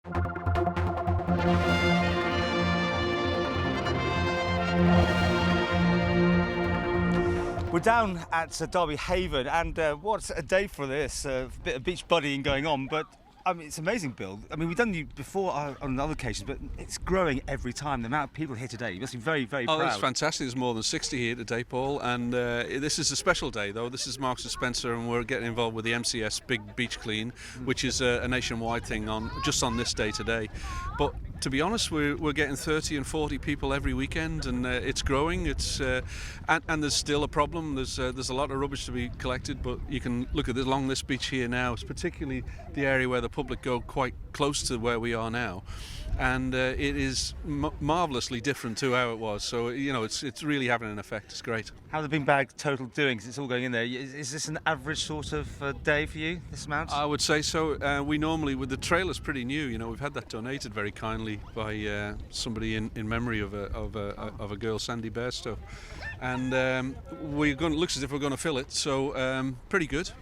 We're down at Derby Haven, and what a day for this. A bit of beach buddying going on, but I mean, it's amazing, Bill. I mean, we've done you before on other occasions, but it's growing every time. The amount of people here today, you must be very, very proud. Oh, it's fantastic. There's more than 60 here today, Paul, and this is a special day, though. This is Marks & Spencer, and we're getting involved with the MCS Big Beach Clean, which is a nationwide thing just on this day today. But to be honest, we're getting 30 and 40 people every weekend, and it's growing. And there's still a problem. There's a lot of rubbish to be collected, but you can look at along this beach here now. It's particularly the area where the public go quite close to where we are now, and it is marvellously different to how it was. So it's really having an effect. It's great. How the bin bag total doing? Because it's all going in there. Is this an average sort of day for you? This amount? I would say so. We normally, with the trailer's pretty new. We've had that donated very kindly by somebody in memory of a girl, Sandy Bairstow, and looks as if we're going to fill it. So pretty good.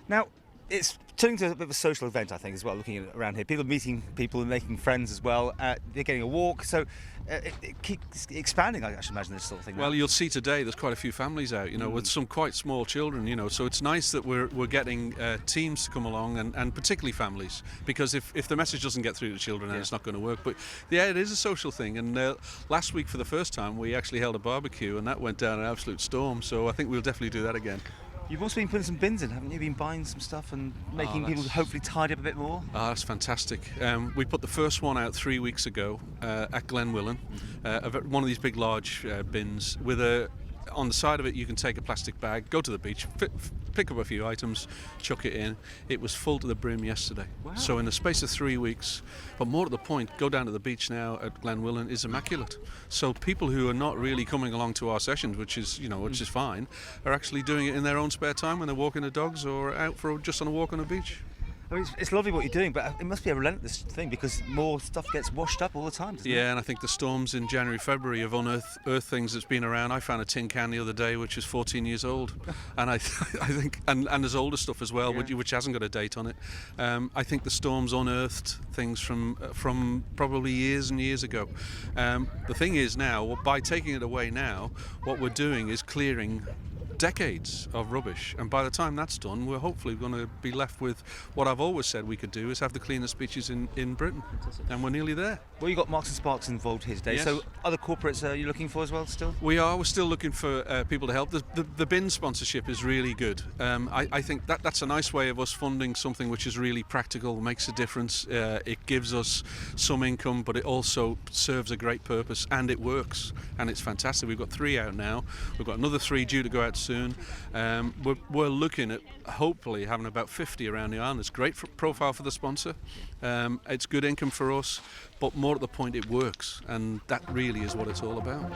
Now, it's turning to a bit of a social event, I think, as well, looking at around here. People are meeting people and making friends as well. They're getting a walk, so it keeps expanding, I should imagine, this sort of thing. Well, you'll see today there's quite a few families out, with some quite small children, so it's nice that we're getting teams to come along, and particularly families, because if the message doesn't get through to children, then it's not going to work. But yeah, it is a social thing, and last week for the first time we actually held a barbecue, and that went down an absolute storm, so I think we'll definitely do that again. You've also been putting some bins in, haven't you? Been buying some stuff and making people hopefully tidy up a bit more? That's fantastic. We put the first one out 3 weeks ago at Glenwillan, one of these big large bins with on the side of it you can take a plastic bag, go to the beach, pick up a few items, chuck it in. It was full to the brim yesterday. Wow. So in the space of 3 weeks, but more to the point, go down to the beach now at Glenwillan is immaculate. So people who are not really coming along to our sessions, which is fine, are actually doing it in their own spare time when they're walking the dogs or out just on a walk on the beach. I mean, it's lovely what you're doing, but it must be a relentless thing because more stuff gets washed up all the time, doesn't it? Yeah, and I think the storms in January, February have unearthed things that's been around. I found a tin can the other day which is 14 years old, and I think, and there's older stuff as well, which hasn't got a date on it. I think the storms unearthed things from probably years and years ago. The thing is now, by taking it away now, what we're doing is clearing decades of rubbish, and by the time that's done, we're hopefully going to be left with what I've always said we could do, is have the cleanest beaches in Britain. Fantastic. And we're nearly there. Well, you've got Marks and Sparks involved here today. Yes. So other corporates are you looking for as well still? We're still looking for people to help. The bin sponsorship is really good. I think that's a nice way of us funding something which is really practical, makes a difference. It gives us some income, but it also serves a great purpose, and it works, and it's fantastic. We've got 3 out now. We've got another 3 due to go out soon. We're looking at hopefully having about 50 around the island. It's great profile for the sponsor. It's good income for us, but more at the point, it works, and that really is what it's all about.